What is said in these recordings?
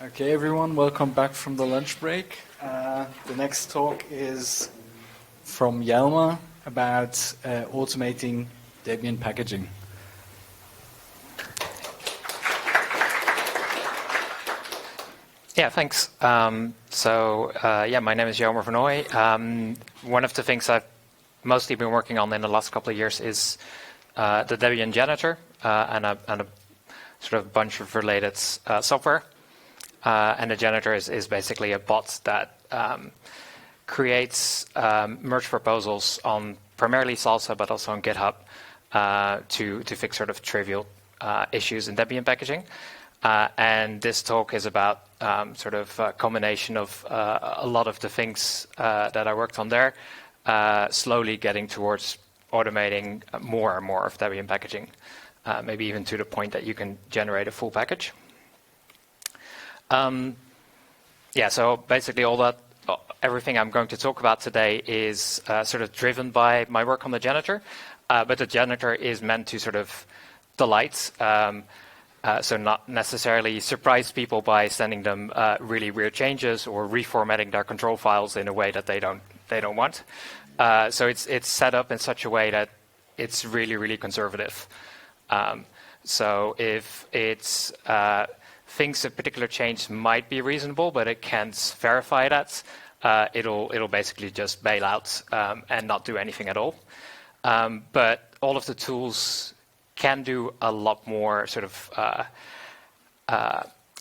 Okay, everyone, welcome back from the lunch break. The next talk is from Jelmer about automating Debian packaging. Yeah, thanks. My name is Jelmer van Ooy. One of the things I've mostly been working on in the last couple of years is the Debian janitor and a sort of bunch of related software. And the janitor is basically a bot that creates merge proposals on primarily Salsa, but also on GitHub to fix sort of trivial issues in Debian packaging. And this talk is about sort of a combination of a lot of the things that I worked on there, slowly getting towards automating more and more of Debian packaging, maybe even to the point that you can generate a full package. So basically everything I'm going to talk about today is sort of driven by my work on the janitor, but the janitor is meant to sort of delight, so not necessarily surprise people by sending them really weird changes or reformatting their control files in a way that they don't want. So it's set up in such a way that it's really, really conservative. So if it's thinks a particular change might be reasonable, but it can't verify that, it'll basically just bail out and not do anything at all. But all of the tools can do a lot more sort of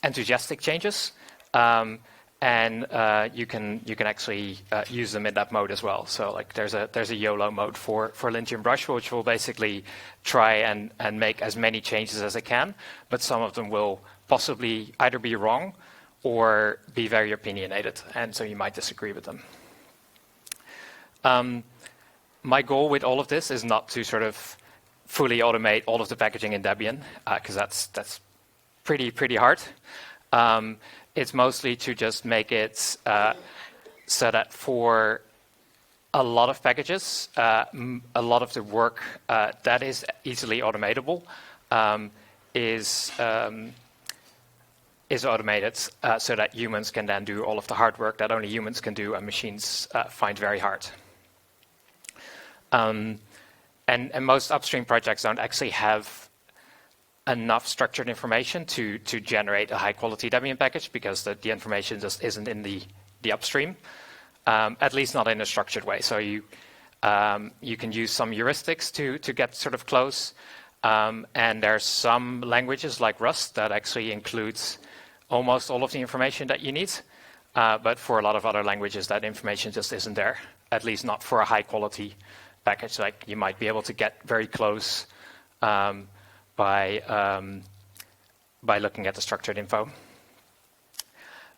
enthusiastic changes, and you can actually use them in that mode as well. So like there's a YOLO mode for Lintian Brush, which will basically try and make as many changes as it can, but some of them will possibly either be wrong or be very opinionated, and so you might disagree with them. My goal with all of this is not to sort of fully automate all of the packaging in Debian, because that's pretty hard. It's mostly to just make it so that for a lot of packages, a lot of the work that is easily automatable is automated, so that humans can then do all of the hard work that only humans can do and machines find very hard. And most upstream projects don't actually have enough structured information to generate a high-quality Debian package, because the information just isn't in the upstream, at least not in a structured way. So you can use some heuristics to get sort of close, and there's some languages like Rust that actually includes almost all of the information that you need, but for a lot of other languages that information just isn't there, at least not for a high-quality package. Like you might be able to get very close by looking at the structured info.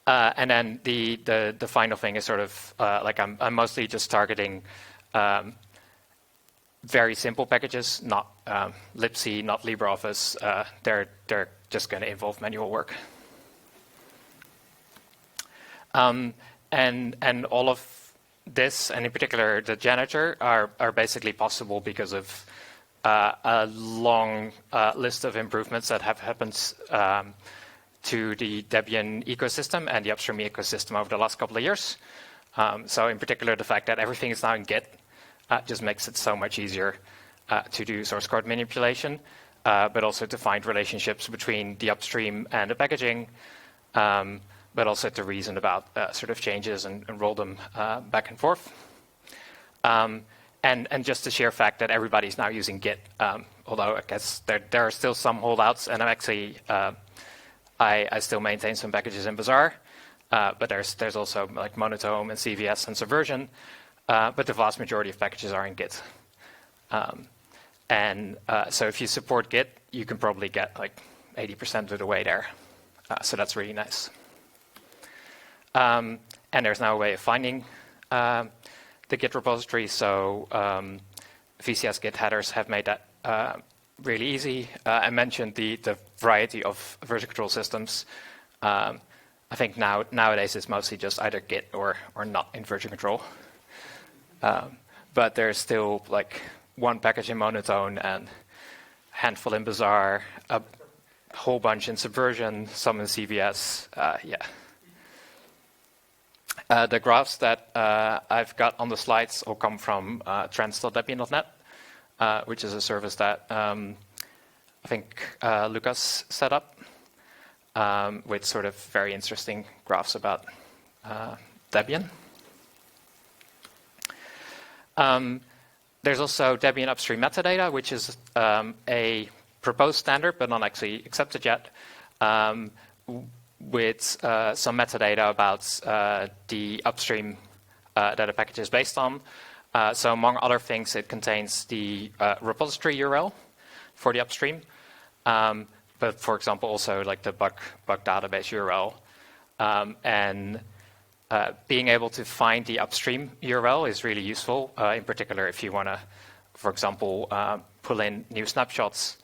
And then the final thing is sort of like I'm mostly just targeting very simple packages, not libc, not LibreOffice. They're just going to involve manual work. And all of this, and in particular the janitor, are basically possible because of a long list of improvements that have happened to the Debian ecosystem and the upstream ecosystem over the last couple of years. So in particular, the fact that everything is now in Git just makes it so much easier to do source code manipulation, but also to find relationships between the upstream and the packaging, but also to reason about sort of changes and roll them back and forth. And just the sheer fact that everybody's now using Git, although I guess there are still some holdouts, and I'm actually I still maintain some packages in Bazaar, but there's also like Monotone and CVS and Subversion, but the vast majority of packages are in Git. So if you support Git, you can probably get like 80% of the way there. So that's really nice. And there's now a way of finding the Git repository, so VCS Git headers have made that really easy. I mentioned the variety of version control systems. I think nowadays it's mostly just either Git or not in version control. But there's still like one package in Monotone and a handful in Bazaar, whole bunch in Subversion, some in CVS. The graphs that I've got on the slides all come from trends.debian.net, which is a service that I think Lucas set up, with sort of very interesting graphs about Debian. There's also Debian upstream metadata, which is a proposed standard, but not actually accepted yet, with some metadata about the upstream that a package is based on. So among other things, it contains the repository URL for the upstream, but for example, also like the bug database URL. And being able to find the upstream URL is really useful, in particular if you want to, for example, pull in new snapshots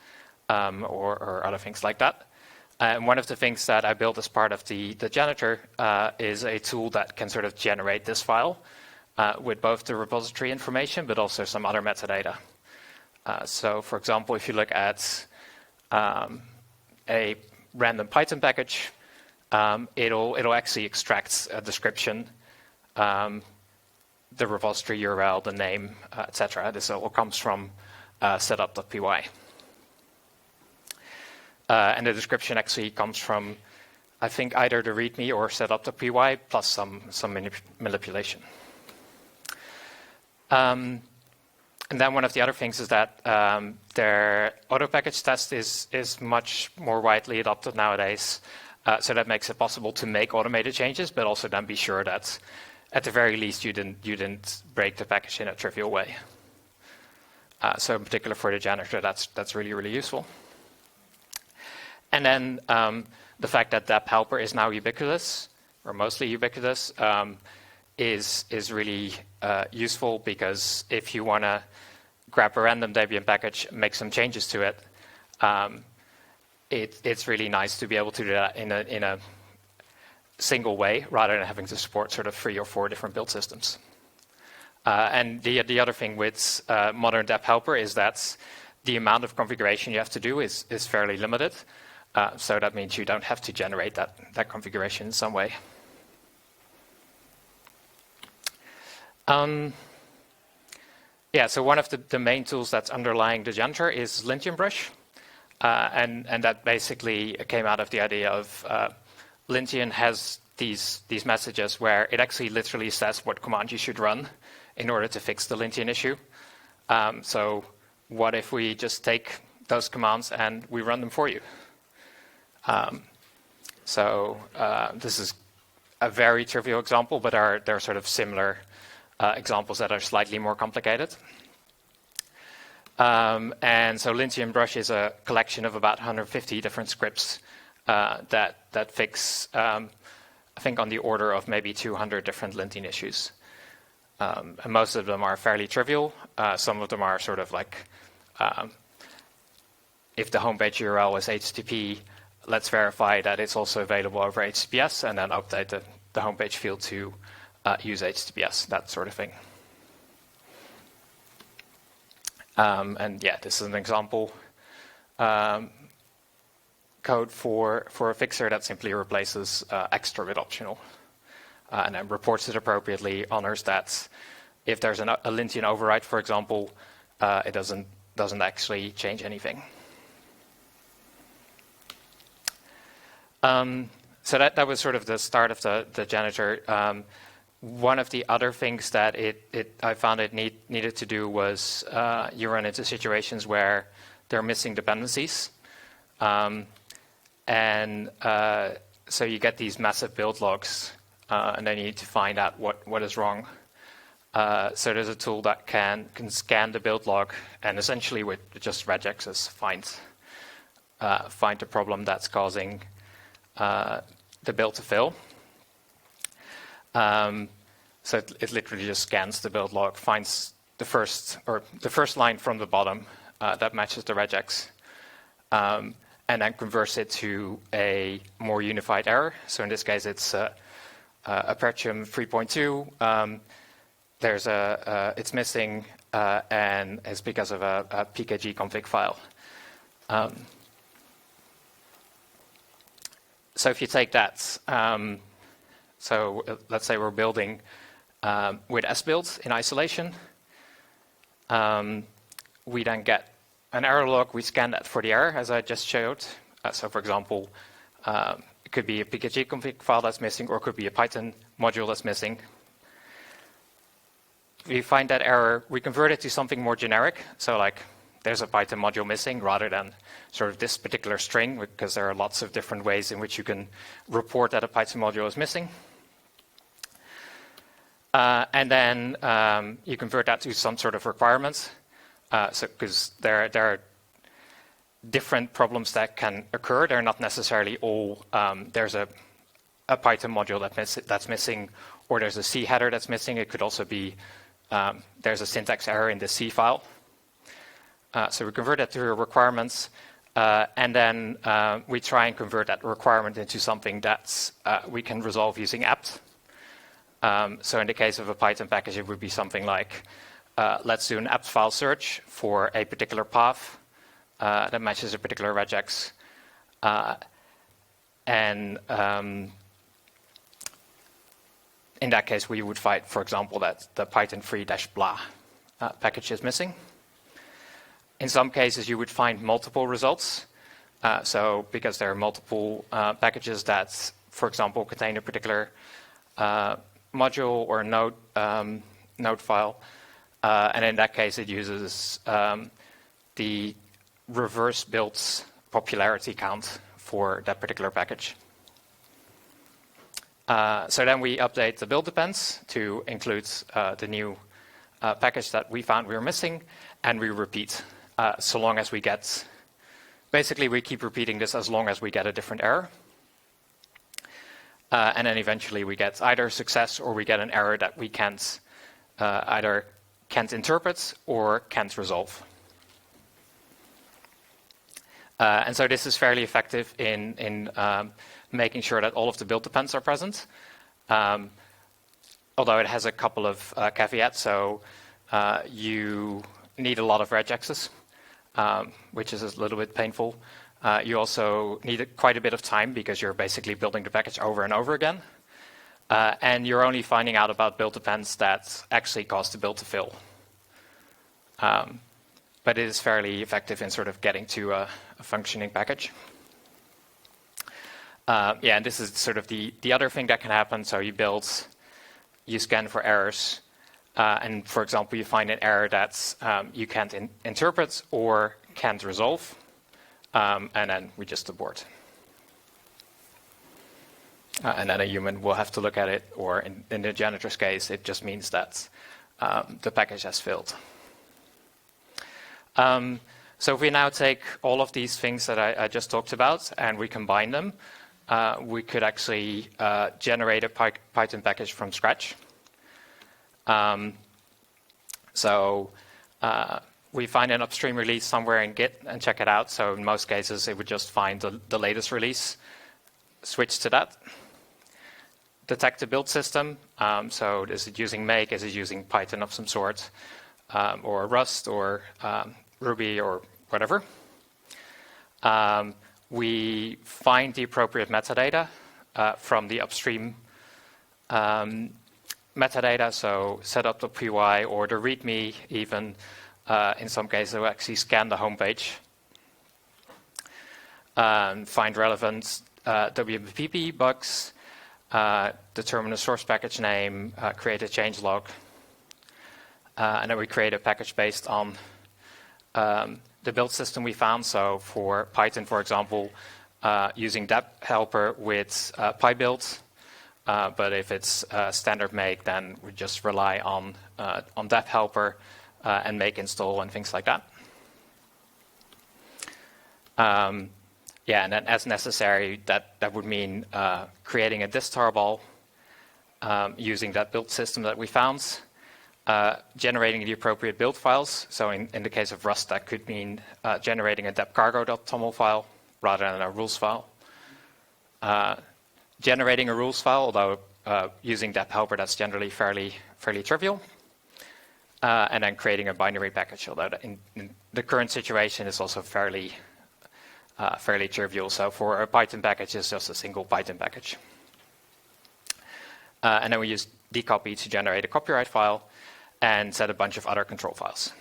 or other things like that. And one of the things that I built as part of the janitor is a tool that can sort of generate this file with both the repository information, but also some other metadata. So for example, if you look at a random Python package, it'll actually extract a description, the repository URL, the name, etc. This all comes from setup.py. And the description actually comes from, I think, either the README or setup.py plus some manipulation. And then one of the other things is that their auto package test is much more widely adopted nowadays. So that makes it possible to make automated changes, but also then be sure that at the very least you didn't break the package in a trivial way. So in particular for the janitor, that's really, really useful. And then the fact that dep helper is now ubiquitous, or mostly ubiquitous, is really useful, because if you want to grab a random Debian package, make some changes to it, it's really nice to be able to do that in a single way, rather than having to support sort of 3 or 4 different build systems. And the other thing with modern dep helper is that the amount of configuration you have to do is fairly limited. So that means you don't have to generate that configuration in some way. So one of the main tools that's underlying the janitor is Lintian brush. And that basically came out of the idea of Lintian has these messages where it actually literally says what command you should run in order to fix the Lintian issue. So what if we just take those commands and we run them for you? This is a very trivial example, but there are sort of similar examples that are slightly more complicated. And so Lintian brush is a collection of about 150 different scripts that fix, I think, on the order of maybe 200 different Lintian issues. And most of them are fairly trivial. Some of them are sort of like, if the homepage URL is HTTP, let's verify that it's also available over HTTPS, and then update the homepage field to use HTTPS, that sort of thing. And yeah, this is an example code for a fixer that simply replaces extra with optional, and then reports it appropriately, honors that if there's a Lintian override, for example, it doesn't actually change anything. So that was sort of the start of the janitor. One of the other things that I found it needed to do was you run into situations where they're missing dependencies. So you get these massive build logs, and then you need to find out what is wrong. So there's a tool that can scan the build log and essentially with just regexes find the problem that's causing the build to fail. So it literally just scans the build log, finds the first line from the bottom that matches the regex, and then converts it to a more unified error. So in this case, it's Apertium 3.2. It's missing, and it's because of a pkg config file. So if you take that, so let's say we're building with sbuild in isolation. We then get an error log. We scan that for the error, as I just showed. So for example, it could be a PKG config file that's missing, or it could be a Python module that's missing. If we find that error, we convert it to something more generic. So like, there's a Python module missing, rather than sort of this particular string, because there are lots of different ways in which you can report that a Python module is missing. And then you convert that to some sort of requirements. So because there are different problems that can occur. They're not necessarily all, there's a Python module that's missing, or there's a C header that's missing. It could also be there's a syntax error in the C file. So we convert that to requirements, and then we try and convert that requirement into something that we can resolve using apt. So in the case of a Python package, it would be something like, let's do an apt file search for a particular path that matches a particular regex. And in that case, we would find, for example, that the Python free-blah package is missing. In some cases, you would find multiple results. So because there are multiple packages that, for example, contain a particular module or node file, and in that case, it uses the reverse builds popularity count for that particular package. So then we update the build depends to include the new package that we found we were missing, and we repeat so long as we get, basically we keep repeating this as long as we get a different error. And then eventually we get either success or we get an error that we can't either can't interpret or can't resolve. And so this is fairly effective in making sure that all of the build depends are present. Although it has a couple of caveats. So you need a lot of regexes, which is a little bit painful. You also need quite a bit of time because you're basically building the package over and over again. And you're only finding out about build depends that actually cause the build to fail. But it is fairly effective in sort of getting to a functioning package. Yeah, and this is sort of the other thing that can happen. So you scan for errors. And for example, you find an error that you can't interpret or can't resolve. And then we just abort. And then a human will have to look at it, or in the janitor's case, it just means that the package has failed. So if we now take all of these things that I just talked about and we combine them, we could actually generate a Python package from scratch. So we find an upstream release somewhere in Git and check it out. So in most cases, it would just find the latest release, switch to that. Detect the build system. So is it using Make? Is it using Python of some sort? Or Rust or Ruby or whatever. We find the appropriate metadata from the upstream metadata. So setup.py or the README even. In some cases, we'll actually scan the homepage. Find relevant WPP bugs. Determine the source package name. Create a changelog. And then we create a package based on the build system we found. So for Python, for example, using dep helper with pybuild. But if it's standard make, then we just rely on dep helper and make install and things like that. Yeah, and then as necessary, that would mean creating a dist tarball using that build system that we found. Generating the appropriate build files. So in the case of Rust, that could mean generating a depcargo.toml file rather than a rules file. Generating a rules file, although using dep helper, that's generally fairly trivial. And then creating a binary package, although in the current situation is also fairly fairly trivial. So for a Python package, it's just a single Python package. And then we use dcopy to generate a copyright file and set a bunch of other control files.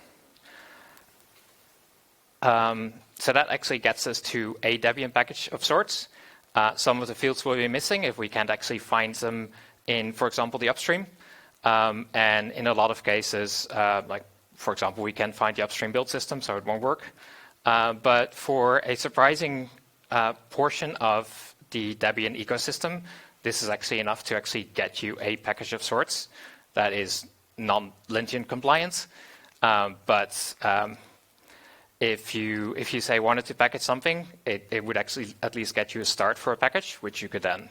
So that actually gets us to a Debian package of sorts. Some of the fields will be missing if we can't actually find them in, for example, the upstream. And in a lot of cases, like, for example, we can't find the upstream build system, so it won't work. But for a surprising portion of the Debian ecosystem, this is actually enough to actually get you a package of sorts that is non-Lintian compliant. But if you say wanted to package something, it would actually at least get you a start for a package, which you could then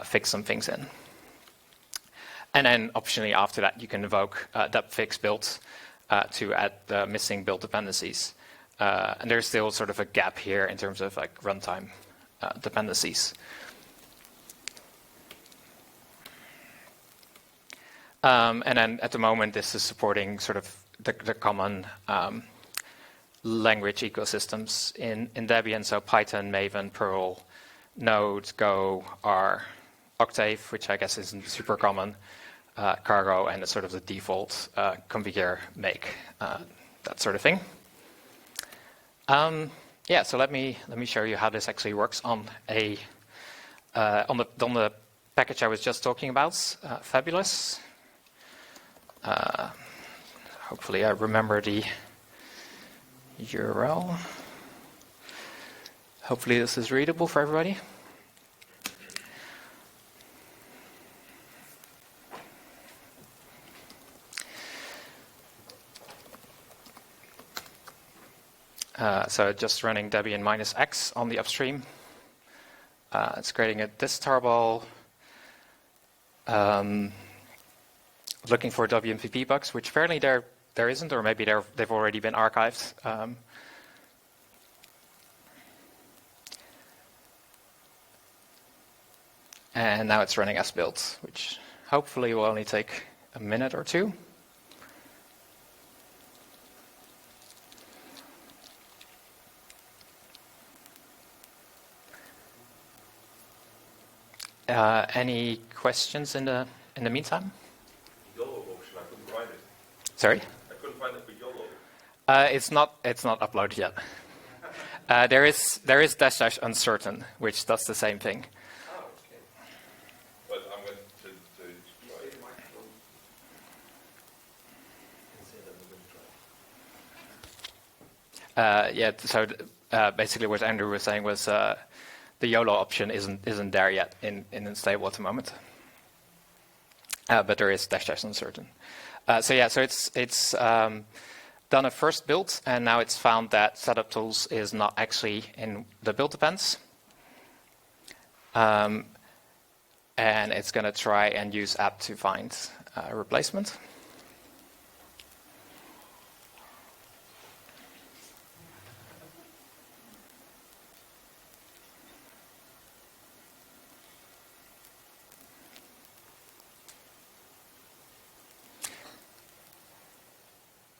fix some things in. And then optionally after that, you can invoke depfix build to add the missing build dependencies. And there's still sort of a gap here in terms of like runtime dependencies. And then at the moment, this is supporting sort of the common language ecosystems in Debian, so Python, Maven, Perl, Node, Go, R, Octave, which I guess isn't super common, Cargo, and it's sort of the default configure, make, that sort of thing. Yeah, so let me show you how this actually works on on the package I was just talking about. Fabulous. Hopefully I remember the URL. Hopefully this is readable for everybody. So just running Debian -x on the upstream. It's creating a dist tarball. Looking for WMPP bugs, which apparently there isn't, or maybe they've already been archived. And now it's running as built, which hopefully will only take a minute or two. Any questions in the meantime? YOLO option, I couldn't find it. Sorry? I couldn't find it with YOLO. It's not uploaded yet. There is -- uncertain, which does the same thing. Oh, okay. But I'm going to try. Yeah. So basically, what Andrew was saying was the YOLO option isn't there yet in unstable at the moment. But there is -- uncertain. So yeah, so it's done a first build, and now it's found that setup tools is not actually in the build depends. And it's going to try and use app to find a replacement.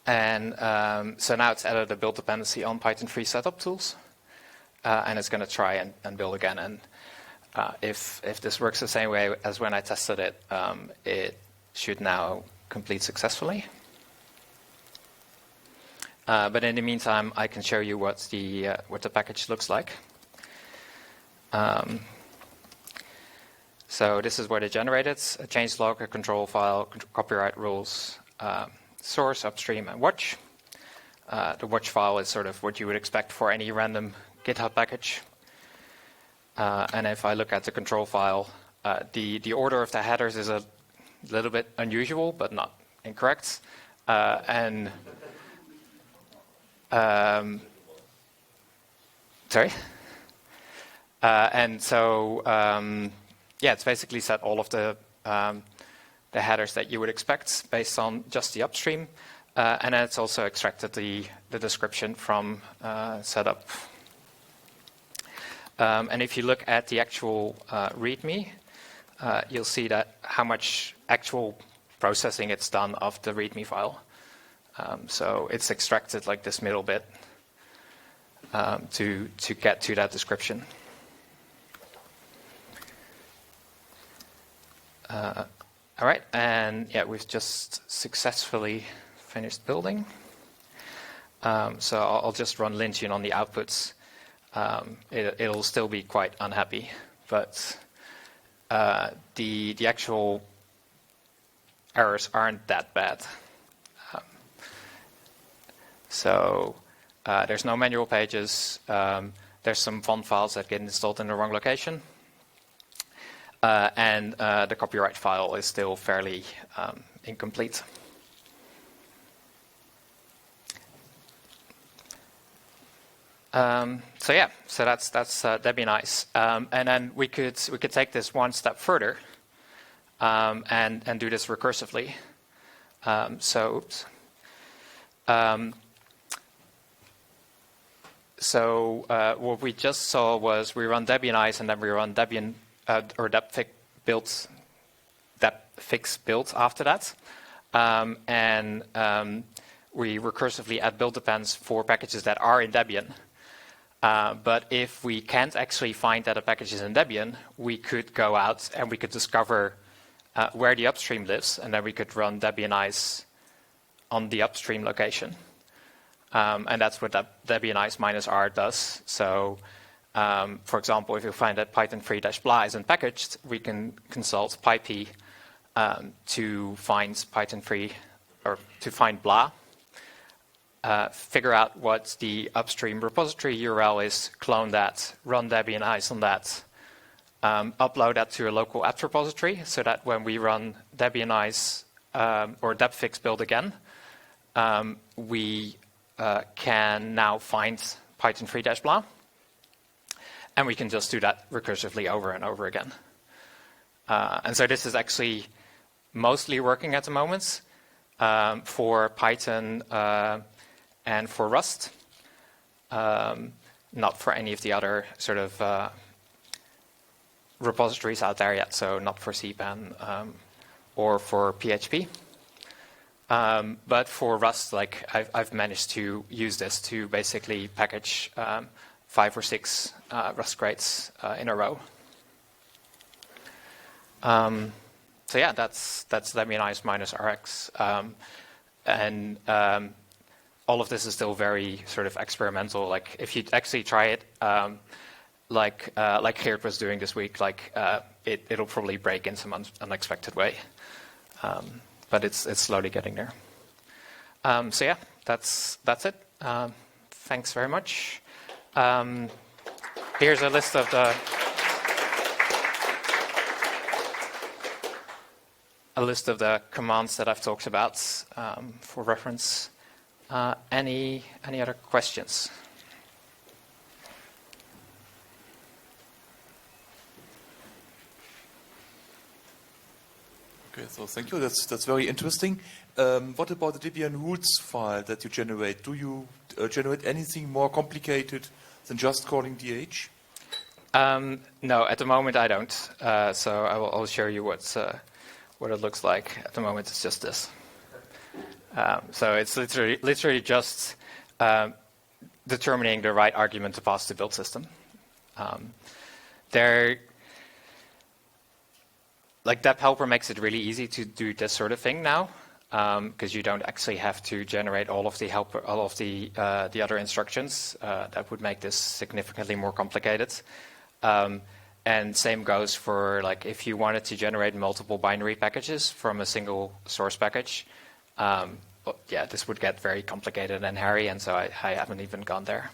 And so now it's added a build dependency on Python 3 setup tools. And it's going to try and build again. And if this works the same way as when I tested it, it should now complete successfully. But in the meantime, I can show you what the package looks like. So this is what it generated: a changelog, a control file, copyright rules, source, upstream, and watch. The watch file is sort of what you would expect for any random GitHub package. And if I look at the control file, the order of the headers is a little bit unusual, but not incorrect. Sorry? And so, yeah, it's basically set all of the headers that you would expect based on just the upstream. And then it's also extracted the description from setup. And if you look at the actual README, you'll see that how much actual processing it's done of the README file. So it's extracted like this middle bit. to get to that description. All right, and yeah, we've just successfully finished building. So I'll just run Lintian on the outputs. It'll still be quite unhappy, but the actual errors aren't that bad. So there's no manual pages. There's some font files that get installed in the wrong location. And the copyright file is still fairly incomplete. So yeah, so that's Debian Ice, and then we could take this one step further and do this recursively. So what we just saw was we run Debian Ice and then we run Debian or depfix build after that, and we recursively add build depends for packages that are in Debian. But if we can't actually find that a package is in Debian, we could go out and we could discover where the upstream lives, and then we could run Debian Ice on the upstream location. And that's what Debian Ice -r does. So, for example, if you find that python3-blah isn't packaged, we can consult pyp to find Python3 or to find blah. Figure out what the upstream repository URL is, clone that, run Debian Ice on that, upload that to a local apt repository so that when we run Debian Ice or depfix build again, we can now find Python3-blah. And we can just do that recursively over and over again. And so this is actually mostly working at the moment for Python and for Rust, not for any of the other sort of repositories out there yet, so not for CPAN or for PHP. But for Rust, like I've managed to use this to basically package 5 or 6 Rust crates in a row. So yeah, that's Debian Ice -rx, and all of this is still very sort of experimental. Like if you actually try it, like Geert was doing this week, like it'll probably break in some unexpected way, but it's slowly getting there. So yeah, that's it. Thanks very much. Here's a list of the commands that I've talked about for reference. Any other questions? Okay, so thank you. That's very interesting. What about the Debian roots file that you generate? Do you generate anything more complicated than just calling DH? No, at the moment I don't. So I'll show you what it looks like. At the moment, it's just this. So it's literally just determining the right argument to pass to build system. Like dep helper makes it really easy to do this sort of thing now, because you don't actually have to generate all of the other instructions. That would make this significantly more complicated. And same goes for like if you wanted to generate multiple binary packages from a single source package. Yeah, this would get very complicated and hairy, and so I haven't even gone there.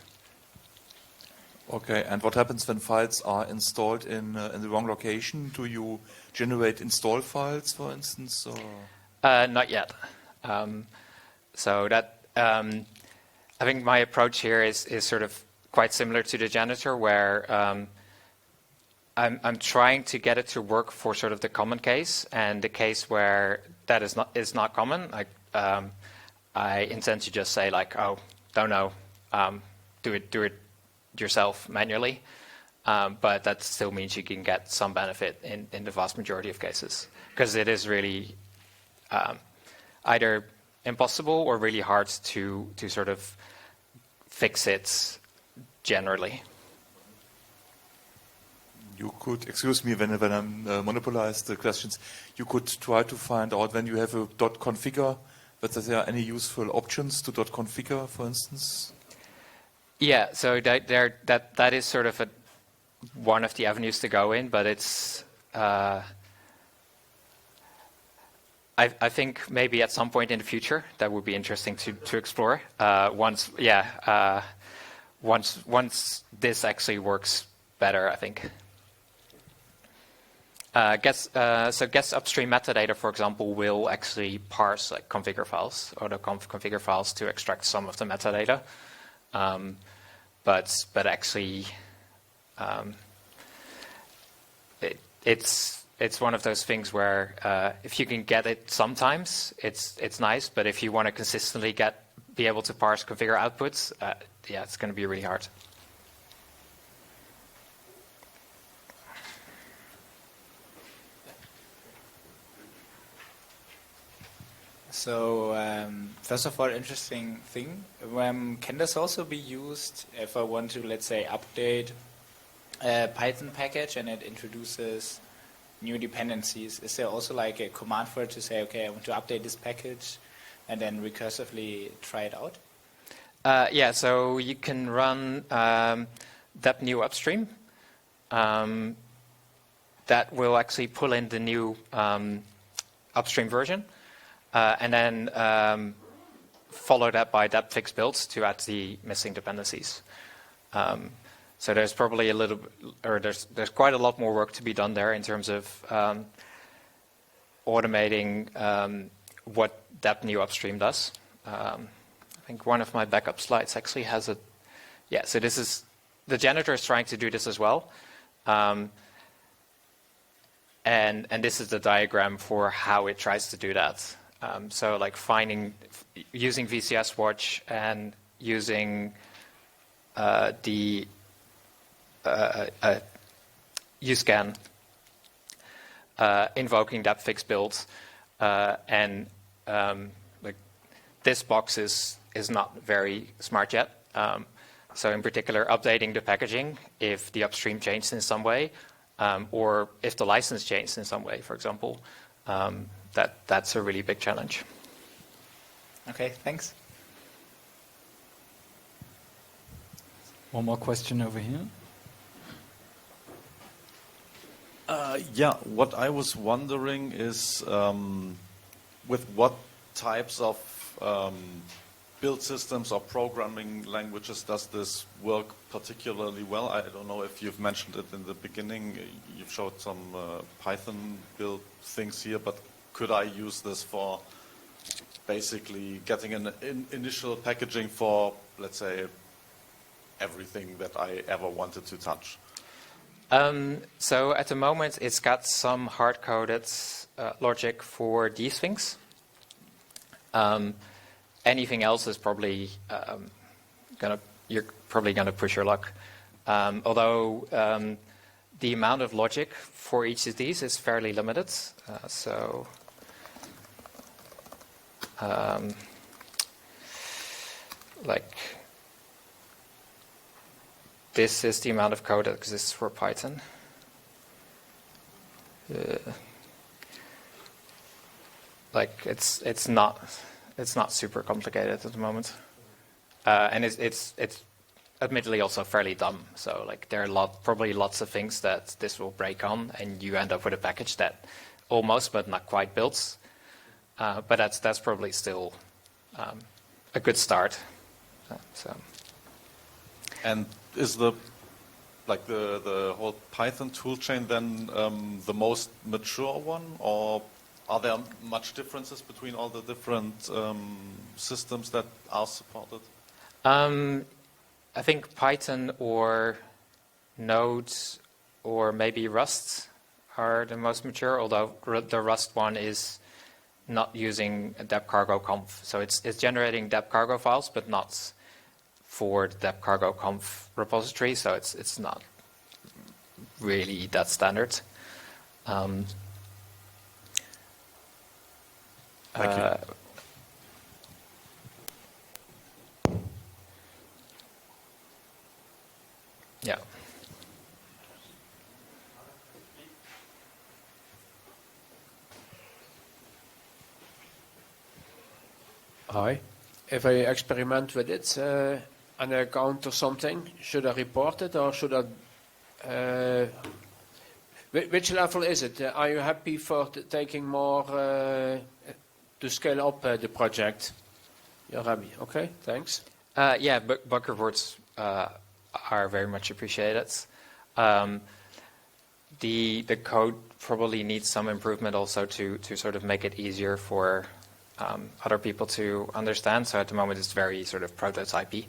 Okay, and what happens when files are installed in the wrong location? Do you generate install files, for instance? Or? Not yet. So that I think my approach here is sort of quite similar to the janitor, where I'm trying to get it to work for sort of the common case, and the case where that is not common. I intend to just say like, oh, don't know, do it yourself manually, but that still means you can get some benefit in the vast majority of cases, because it is really either impossible or really hard to sort of fix it generally. You could, excuse me when I monopolize the questions, you could try to find out when you have a .configure, whether there are any useful options to .configure, for instance? Yeah, so that is sort of one of the avenues to go in, but it's I think maybe at some point in the future that would be interesting to explore. Once this actually works better, I think. So guest upstream metadata, for example, will actually parse like configure files or the configure files to extract some of the metadata. But actually, it's one of those things where if you can get it sometimes, it's nice. But if you want to consistently be able to parse configure outputs, yeah, it's going to be really hard. So first of all, interesting thing. Can this also be used if I want to, let's say, update a Python package and it introduces new dependencies? Is there also like a command for it to say, okay, I want to update this package and then recursively try it out? Yeah, so you can run that new upstream. That will actually pull in the new upstream version. And then follow that by dep fix builds to add the missing dependencies. So there's probably there's quite a lot more work to be done there in terms of automating what that new upstream does. I think one of my backup slides actually has a. Yeah, so this is the janitor is trying to do this as well. And this is the diagram for how it tries to do that. So like using VCS watch and using the uscan, invoking dep fix builds, and like this box is not very smart yet. So in particular, updating the packaging if the upstream changed in some way, or if the license changed in some way, for example. That's a really big challenge. Okay, thanks. One more question over here. Yeah, what I was wondering is with what types of build systems or programming languages does this work particularly well? I don't know if you've mentioned it in the beginning. You've showed some Python build things here, but could I use this for basically getting an initial packaging for, let's say, everything that I ever wanted to touch? So at the moment, it's got some hard-coded logic for these things. Anything else is probably you're probably gonna push your luck. Although the amount of logic for each of these is fairly limited. Like this is the amount of code that exists for Python. Like it's not super complicated at the moment, and it's admittedly also fairly dumb. So like there are probably lots of things that this will break on, and you end up with a package that almost but not quite builds. But that's probably still a good start. And is the whole Python toolchain then the most mature one, or are there much differences between all the different systems that are supported? I think Python or Node or maybe Rust are the most mature, although the Rust one is not using a dep cargo conf. So it's generating dep cargo files, but not for the dep cargo conf repository. So it's not really that standard. Thank you. Yeah. Hi. If I experiment with it, an account or something, should I report it or should I... which level is it? Are you happy for taking more to scale up the project? You're happy. Okay, thanks. Yeah, bug reports are very much appreciated. The code probably needs some improvement also to sort of make it easier for other people to understand. So at the moment it's very sort of prototypey.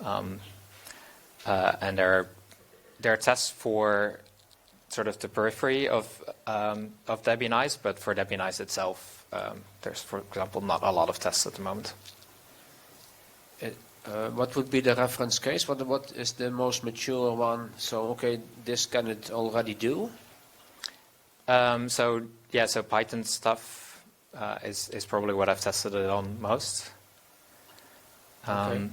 And there are tests for sort of the periphery of Debian Eyes, but for Debian Eyes itself, there's, for example, not a lot of tests at the moment. What would be the reference case? What is the most mature one? So, okay, this can it already do? So Python stuff is probably what I've tested it on most. Okay.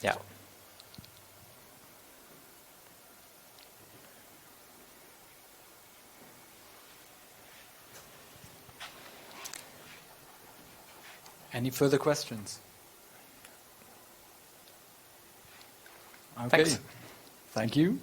Yeah. Any further questions? Okay. Thanks. Thank you.